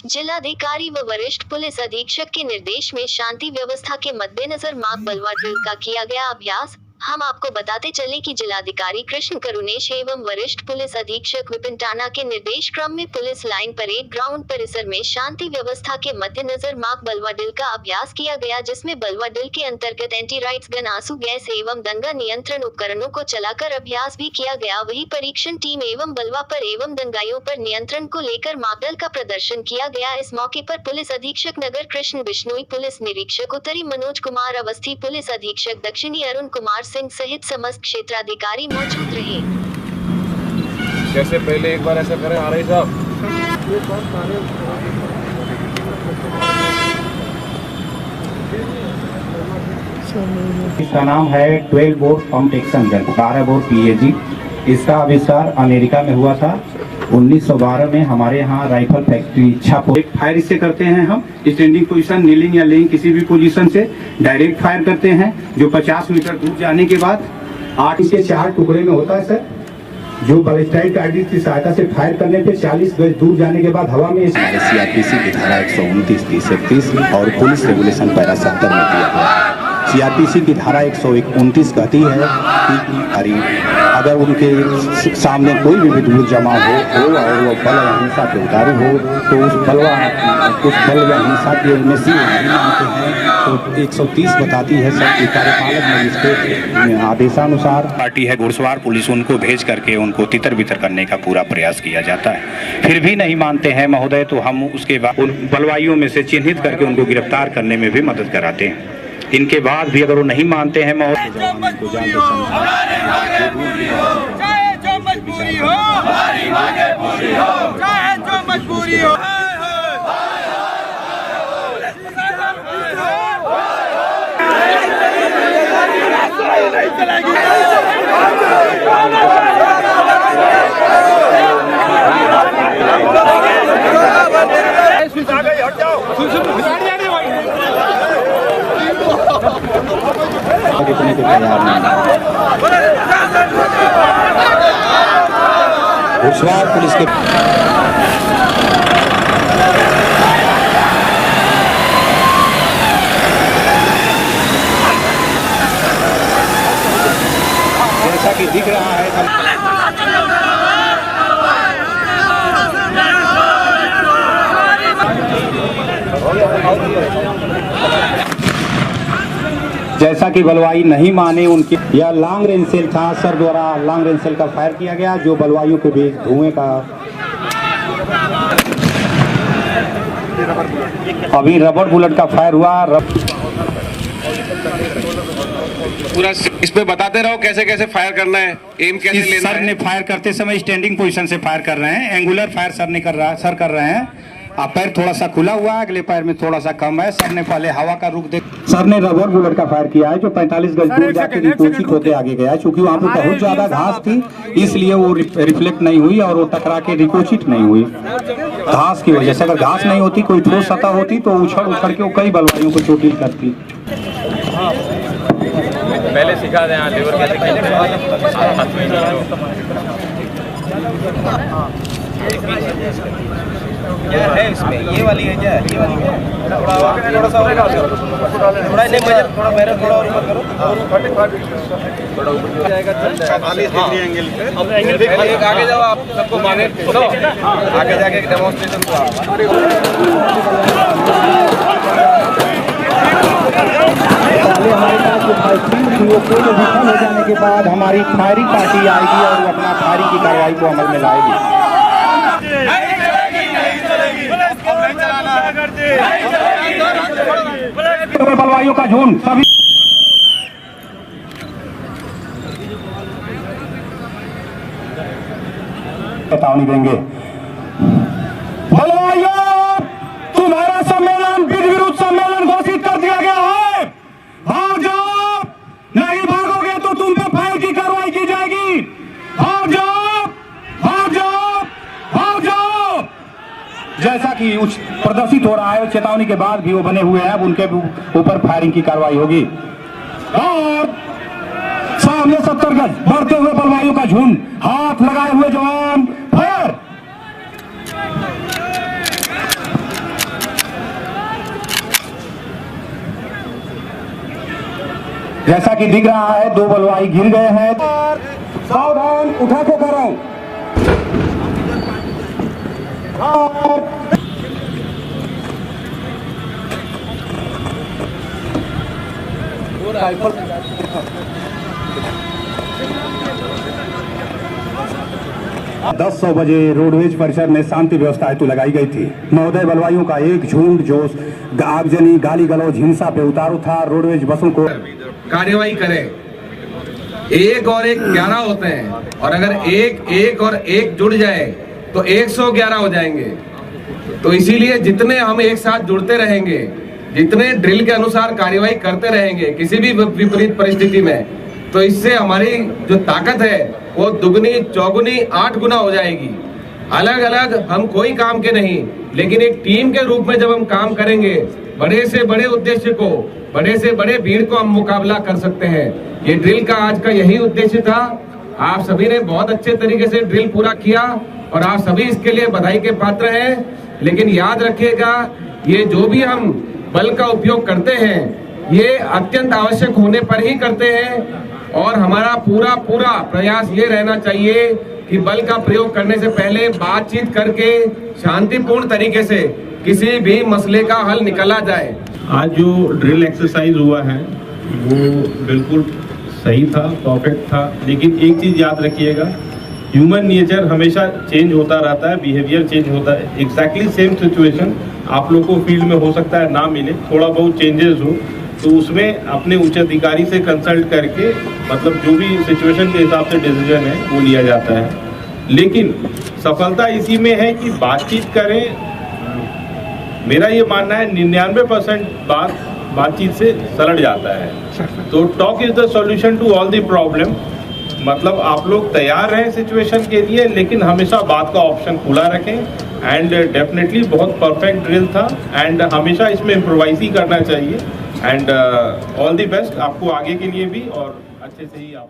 जिलाधिकारी व वरिष्ठ पुलिस अधीक्षक के निर्देश में शांति व्यवस्था के मद्देनजर मां बलवा ड्रिल का किया गया अभ्यास। हम आपको बताते चले कि जिलाधिकारी कृष्ण करुणेश एवं वरिष्ठ पुलिस अधीक्षक विपिन टाना के निर्देश क्रम में पुलिस लाइन परेड ग्राउंड परिसर में शांति व्यवस्था के मद्देनजर मां बलवा ड्रिल का अभ्यास किया गया, जिसमें बलवा ड्रिल के अंतर्गत एंटी राइट्स गन, आंसू गैस एवं दंगा नियंत्रण उपकरणों को चलाकर अभ्यास भी किया गया। वही परीक्षण टीम एवं बलवा पर एवं दंगाइयों पर नियंत्रण को लेकर मापदल का प्रदर्शन किया गया। इस मौके पर पुलिस अधीक्षक नगर कृष्ण बिश्नोई, पुलिस निरीक्षक उत्तरी मनोज कुमार अवस्थी, पुलिस अधीक्षक दक्षिणी अरुण कुमार सिंह सहित समस्त क्षेत्राधिकारी मौजूद रहे। जैसे पहले एक बार ऐसा करें आरआई साहब। इसका नाम है 12 bore pump action gun, 12 bore PAG। इसका आविष्कार अमेरिका में हुआ था 1912 में। हमारे यहाँ राइफल फैक्ट्री छापो फायर इससे करते हैं हम, स्टैंडिंग पोजीशन, नीलिंग या लेइंग किसी भी पोजीशन से डायरेक्ट फायर करते हैं, जो 50 मीटर दूर जाने के बाद 8 के 4 टुकड़े में होता है सर, जो बैलिस्टिक गार्डिस की सहायता से फायर करने पे 40 गज दूर जाने के बाद हवा में। हमारे CRPC की धारा 129, 30, 31 और पुलिस रेगुलेशन पैरा 70 में दिया हुआ है। CRPC की धारा 129 कहती है कि अगर उनके सामने कोई भी विद्युत जमा हो और वो बल या हिंसा के उतारू हो तो उस बल या हिंसा के में से नहीं मानते हैं तो 130 बताती है सबकी कार्यपालक मजिस्ट्रेट आदेशानुसार पार्टी है घुड़सवार पुलिस, उनको भेज करके उनको तितर बितर करने का पूरा प्रयास किया जाता है। फिर भी नहीं मानते हैं महोदय तो हम उसके बाद उन बलवाइयों में से चिन्हित करके उनको गिरफ्तार करने में भी मदद कराते हैं। इनके बाद भी अगर वो नहीं मानते हैं चाहे जो मजबूरी हो, हमारी मांगे पूरी हो, चाहे जो मजबूरी हो। कितने को तैयार नहीं। घुड़सवार पुलिस के जैसा कि दिख रहा है जैसा कि बलवाई नहीं माने उनके, यह लॉन्ग रेंज सेल था सर द्वारा लॉन्ग रेंज सेल का फायर किया गया, जो बलवाइयों के बीच धुएं का अभी रबर बुलेट का फायर हुआ। पूरा इस पे बताते रहो कैसे कैसे फायर करना है, एम कैसे लेना है। सर ने फायर करते समय स्टैंडिंग पोजीशन से फायर कर रहे हैं, एंगुलर फायर सर नहीं कर रहा, सर कर रहे हैं। आप पैर थोड़ा सा खुला हुआ है, अगले पैर में थोड़ा सा कम है। सर ने पहले हवा का रुख दे, सर ने रबर बुलेट का फायर किया है, जो 45 गज दूर जाके रिपोर्ट होते आगे गया, क्योंकि वहाँ पे बहुत ज्यादा घास थी इसलिए वो रिफ्लेक्ट नहीं हुई और वो टकरा के रिकोचिट नहीं हुई घास की वजह से। अगर घास नहीं होती, कोई ठोस सतह होती तो उछड़ के वो कई बलवाइयों को चोटिल करती। पहले सिखा दें लेबर कैसे खेलते क्या है इसमें, ये वाली है क्या, ये वाली है थोड़ा सा थोड़ा नहीं बजट थोड़ा मेरा थोड़ा और ऊपर करो थोड़ा ऊपर जाएगा, चल जाएगा 40 डिग्री एंगल पे। एक आगे जाओ, आप सबको माने आगे जाके डेमोन्स्ट्रेशन को हमारे पास जो विफल हो जाने के बाद हमारी फायरिंग पार्टी आएगी और वो अपना फायरिंग की कार्रवाई को अमल में लाएगी। बलवाइयों का झुंड सभी चेतावनी देंगे। बलवाइयों, तुम्हारा सम्मेलन विरोध सम्मेलन घोषित कर दिया गया है। भाग जाओ, नहीं भागोगे तो तुम पे फायर की कार्रवाई की जाएगी। भाग जाओ, भाग जाओ, भाग जाओ। जैसा कि प्रदर्शित हो रहा है, चेतावनी के बाद भी वो बने हुए हैं, अब उनके ऊपर फायरिंग की कार्रवाई होगी। और सामने 70 गज बढ़ते हुए बलवाइयों का झुंड, हाथ लगाए हुए जवान, फायर। जैसा कि दिख रहा है 2 बलवाई गिर गए हैं। सावधान, उठा के करो। दस 100 बजे रोडवेज परिसर में शांति व्यवस्था हेतु लगाई गई थी। महोदय, बलवाइयों का एक झुंड जो आगजनी, गाली गलौज, हिंसा पे उतारू था। रोडवेज बसों को कार्यवाही करें। 1 और 1 11 होते हैं, और अगर 1 और 1 जुड़ जाए तो 111 हो जाएंगे। तो इसीलिए जितने हम एक साथ जुड़ते रहेंगे, जितने ड्रिल के अनुसार कार्यवाही करते रहेंगे किसी भी विपरीत परिस्थिति में, तो इससे हमारी जो ताकत है वो दुगनी, चौगुनी, 8 गुना हो जाएगी। अलग अलग हम कोई काम के नहीं, लेकिन एक टीम के रूप में जब हम काम करेंगे, बड़े से बड़े उद्देश्य को, बड़े से बड़े भीड़ को हम मुकाबला कर सकते हैं। ये ड्रिल का आज का यही उद्देश्य था। आप सभी ने बहुत अच्छे तरीके से ड्रिल पूरा किया और आप सभी इसके लिए बधाई के पात्र हैं। लेकिन याद रखिएगा, ये जो भी हम बल का उपयोग करते हैं, ये अत्यंत आवश्यक होने पर ही करते हैं, और हमारा पूरा प्रयास ये रहना चाहिए कि बल का प्रयोग करने से पहले बातचीत करके शांतिपूर्ण तरीके से किसी भी मसले का हल निकाला जाए। आज जो ड्रिल एक्सरसाइज हुआ है वो बिल्कुल सही था, परफेक्ट था, लेकिन एक चीज़ याद रखिएगा, ह्यूमन नेचर हमेशा चेंज होता रहता है, बिहेवियर चेंज होता है। एग्जैक्टली सेम सिचुएशन आप लोग को फील्ड में हो सकता है ना मिले, थोड़ा बहुत चेंजेस हो, तो उसमें अपने उच्च अधिकारी से कंसल्ट करके मतलब जो भी सिचुएशन के हिसाब से डिसीजन है वो लिया जाता है। लेकिन सफलता इसी में है कि बातचीत करें। मेरा ये मानना है 99% बातचीत से सलट जाता है। तो talk is the solution to all the problem. मतलब आप लोग तैयार रहें सिचुएशन के लिए, लेकिन हमेशा बात का ऑप्शन खुला रखें। एंड डेफिनेटली बहुत परफेक्ट ड्रिल था, एंड हमेशा इसमें इम्प्रोवाइज ही करना चाहिए। एंड ऑल द बेस्ट आपको आगे के लिए भी, और अच्छे से ही आप